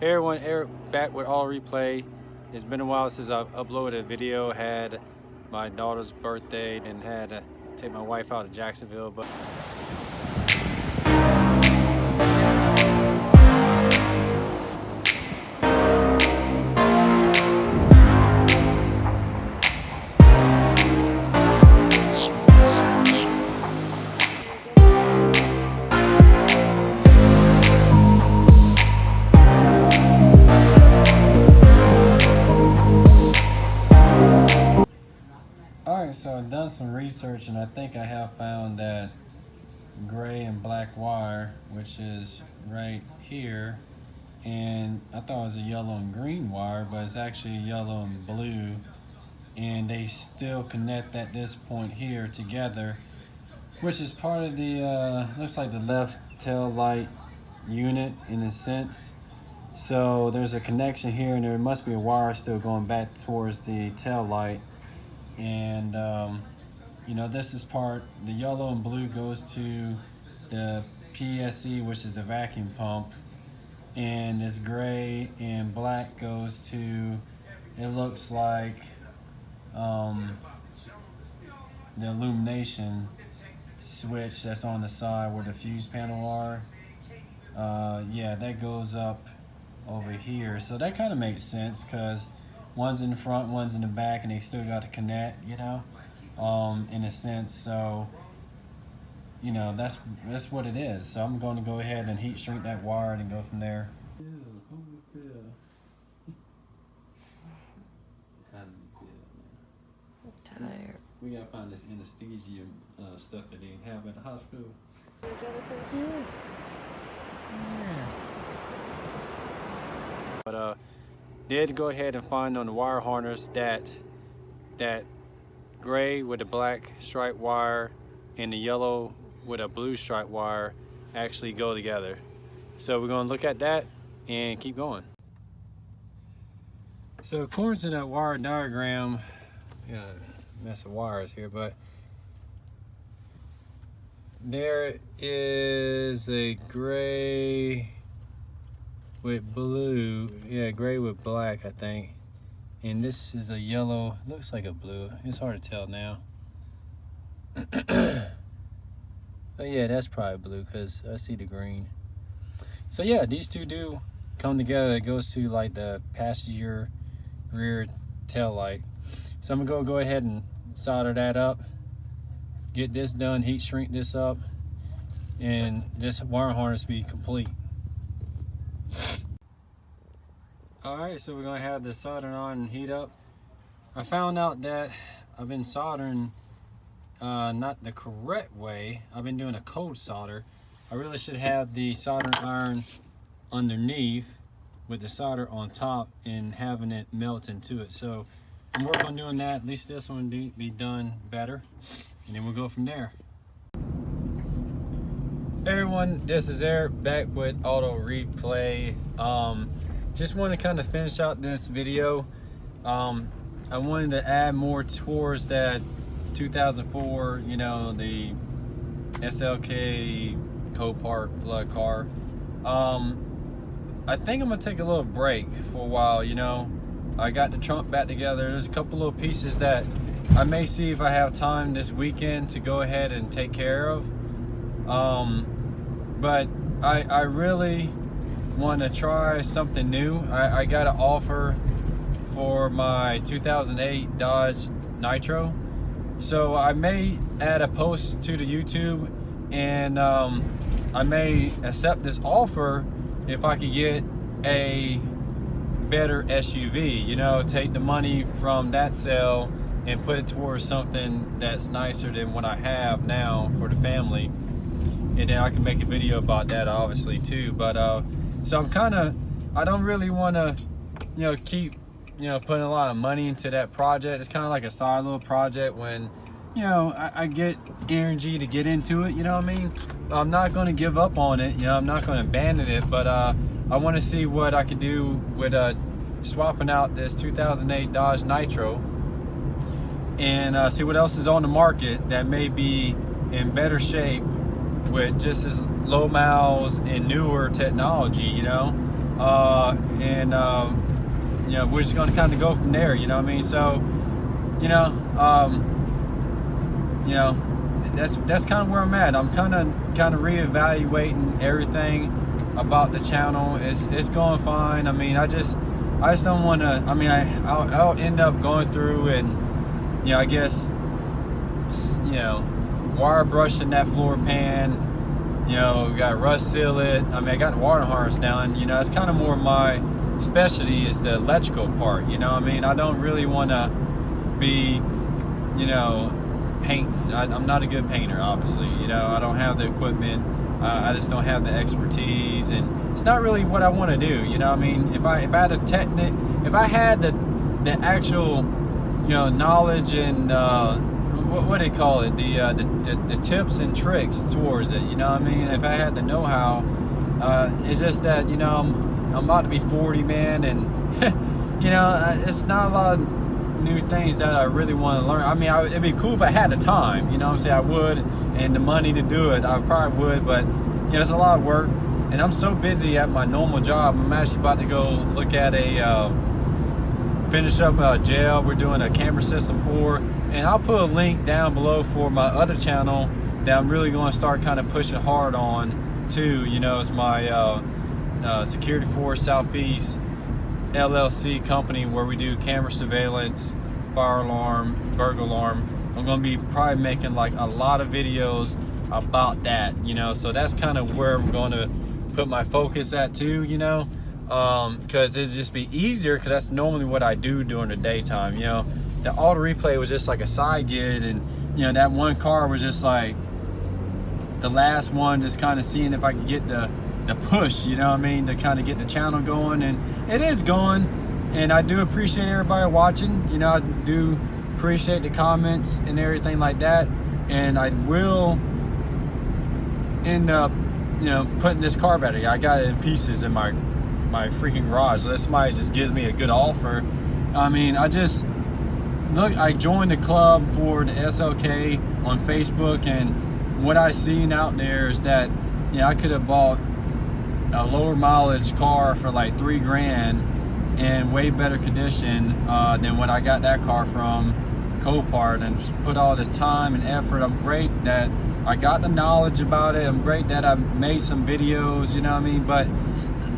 Hey everyone, Eric back with All Replay. It's been a while since I've uploaded a video. Had my daughter's birthday and had to take my wife out to Jacksonville. But alright, so I've done some research and I think I have found that gray and black wire, which is right here, and I thought it was a yellow and green wire, but it's actually yellow and blue, and they still connect at this point here together, which is part of the looks like the left tail light unit in a sense. So there's a connection here, and there must be a wire still going back towards the tail light. And you know, this is part, the yellow and blue goes to the PSC, which is the vacuum pump, and this gray and black goes to, it looks like the illumination switch that's on the side where the fuse panel are. Yeah, that goes up over here, so that kind of makes sense because one's in the front, one's in the back, and they still got to connect, you know, in a sense. So, you know, that's what it is. So I'm going to go ahead and heat shrink that wire and go from there. Tired. We gotta find this anesthesia stuff that they have at the hospital. But did go ahead and find on the wire harness that gray with a black stripe wire and the yellow with a blue stripe wire actually go together. So we're gonna look at that and keep going. So according to that wire diagram, yeah, mess of wires here, but there is a gray with blue, yeah, gray with black, I think, and this is a yellow, looks like a blue, it's hard to tell now. But yeah, that's probably blue because I see the green. So yeah, these two do come together. It goes to like the passenger rear tail light. So I'm gonna go ahead and solder that up, get this done, heat shrink this up, and this wire harness be complete. Alright, so we're gonna have the soldering on and heat up. I found out that I've been soldering not the correct way. I've been doing a cold solder. I really should have the soldering iron underneath with the solder on top and having it melt into it. So I'm working on doing that. At least this one will be done better, and then we'll go from there. Hey everyone, this is Eric back with Auto Replay. Just want to kind of finish out this video. I wanted to add more towards that 2004, you know, the SLK Copart flood car. I think I'm gonna take a little break for a while, you know. I got the trunk back together. There's a couple little pieces that I may see if I have time this weekend to go ahead and take care of. But I really want to try something new. I got an offer for my 2008 Dodge Nitro. So I may add a post to the YouTube, and I may accept this offer if I could get a better SUV, you know, take the money from that sale and put it towards something that's nicer than what I have now for the family. And then I can make a video about that obviously too. But so I don't really want to, you know, keep, you know, putting a lot of money into that project. It's kind of like a side little project when, you know, I get energy to get into it, you know what I mean? I'm not going to give up on it, you know, I'm not going to abandon it, but I want to see what I could do with swapping out this 2008 Dodge Nitro and see what else is on the market that may be in better shape with just as low miles and newer technology, you know. and you know, we're just going to kind of go from there. You know what I mean? So, you know, that's kind of where I'm at. I'm kind of reevaluating everything about the channel. It's going fine. I mean, I just don't want to. I mean, I'll end up going through and, you know, I guess, you know, wire brushing that floor pan. You know, got rust seal it. I mean, I got the water harness down. You know, it's kind of more my specialty is the electrical part. You know, I mean, I don't really want to be, you know, paint. I'm not a good painter, obviously. You know, I don't have the equipment. I just don't have the expertise, and it's not really what I want to do. You know, I mean, if I had a if I had the actual, you know, knowledge and what do you call it? The tips and tricks towards it. You know what I mean? If I had the know-how, it's just that, you know, I'm about to be 40, man, and you know, it's not a lot of new things that I really want to learn. I mean, it'd be cool if I had the time. You know what I'm saying? I would, and the money to do it, I probably would. But you know, it's a lot of work, and I'm so busy at my normal job. I'm actually about to go look at finish up a jail we're doing a camera system for, and I'll put a link down below for my other channel that I'm really going to start kind of pushing hard on too. You know, it's my Security Force Southeast LLC company, where we do camera surveillance, fire alarm, burglar alarm. I'm going to be probably making like a lot of videos about that, you know, so that's kind of where I'm going to put my focus at too, you know, because it'd just be easier, because that's normally what I do during the daytime. You know, the auto replay was just like a side gig, and you know, that one car was just like the last one, just kind of seeing if I could get the push, you know what I mean, to kind of get the channel going, and it is going. And I do appreciate everybody watching. You know, I do appreciate the comments and everything like that, and I will end up, you know, putting this car back together. I got it in pieces in my freaking garage, so somebody just gives me a good offer. I mean, I joined the club for the SLK on Facebook, and what I seen out there is that, you know, I could have bought a lower mileage car for like $3 grand in way better condition than what I got that car from Copart, and just put all this time and effort. I'm great that I got the knowledge about it. I'm great that I made some videos, you know what I mean? But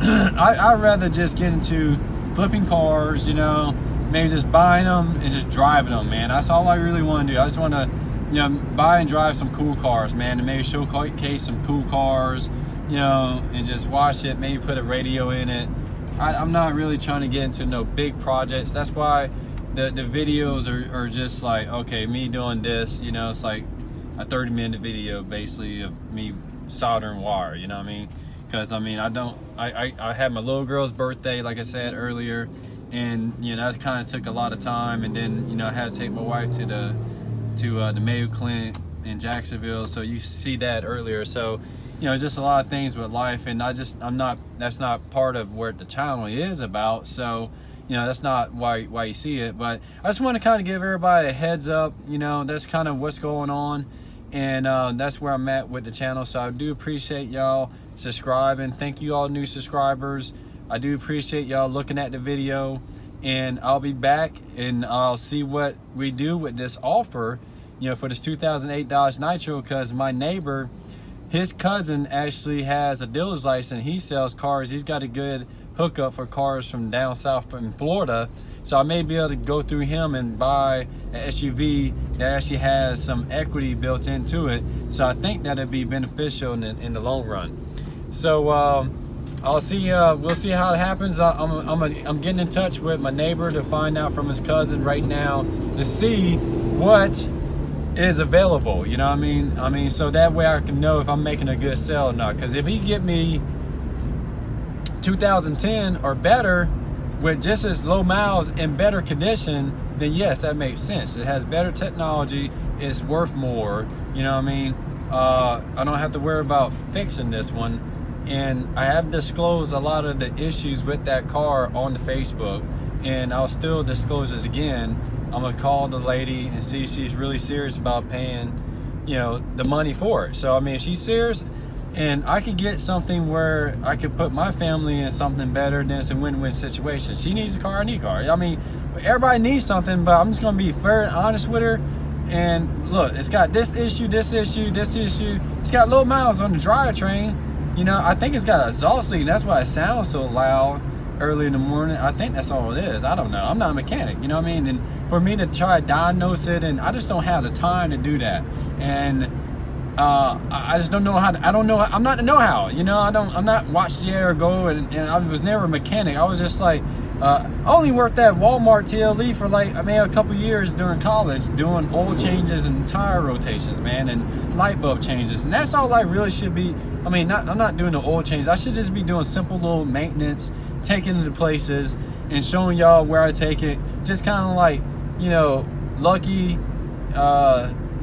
I'd rather just get into flipping cars, you know, maybe just buying them and just driving them, man. That's all I really want to do. I just want to, you know, buy and drive some cool cars, man, and maybe showcase some cool cars, you know, and just watch it, maybe put a radio in it. I'm not really trying to get into no big projects. That's why the videos are just like, okay, me doing this, you know, it's like a 30-minute video basically of me soldering wire, you know what I mean? Because I mean, I had my little girl's birthday, like I said earlier, and you know, that kind of took a lot of time. And then, you know, I had to take my wife to the Mayo Clinic in Jacksonville, so you see that earlier. So, you know, it's just a lot of things with life, and that's not part of where the channel is about. So, you know, that's not why you see it. But I just want to kind of give everybody a heads up, you know, that's kind of what's going on, and that's where I'm at with the channel. So I do appreciate y'all subscribing. Thank you all new subscribers. I do appreciate y'all looking at the video, and I'll be back and I'll see what we do with this offer, you know, for this 2008 Dodge Nitro, because my neighbor, his cousin actually has a dealer's license. He sells cars. He's got a good hookup for cars from down south in Florida. So I may be able to go through him and buy an SUV that actually has some equity built into it. So I think that'd be beneficial in the long run. So I'll see. We'll see how it happens. I'm getting in touch with my neighbor to find out from his cousin right now to see what is available, you know what I mean? So that way I can know if I'm making a good sale or not. Because if he get me 2010 or better with just as low miles in better condition, then yes, that makes sense. It has better technology, it's worth more, you know what I mean? I don't have to worry about fixing this one, and I have disclosed a lot of the issues with that car on the Facebook, and I'll still disclose it again. I'm gonna call the lady and see if she's really serious about paying, you know, the money for it. So I mean, if she's serious and I could get something where I could put my family in something better. Than it's a win-win situation. She needs a car, I need a car. I mean, everybody needs something, but I'm just gonna be fair and honest with her. And look, it's got this issue, this issue, this issue. It's got low miles on the drivetrain. You know, I think it's got a exhaust leak. That's why it sounds so loud early in the morning. I think that's all it is. I don't know. I'm not a mechanic, you know what I mean? And for me to try to diagnose it, and I just don't have the time to do that. And I just don't know how to, I don't know, I'm not a know-how, you know. I'm not watch the air go, and I was never a mechanic. I was just like, I only worked at Walmart TLE for like, I mean, a couple years during college, doing oil changes and tire rotations, man, and light bulb changes. And that's all I really should be. I mean, I'm not doing the oil changes. I should just be doing simple little maintenance, taking it to places and showing y'all where I take it. Just kind of like, you know, Lucky,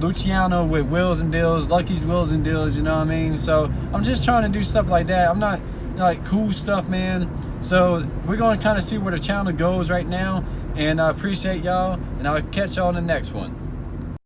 Luciano with Wheels and Deals, Lucky's Wheels and Deals, you know what I mean? So I'm just trying to do stuff like that. I'm not, you know, like cool stuff, man. So we're going to kind of see where the channel goes right now. And I appreciate y'all, and I'll catch y'all in the next one.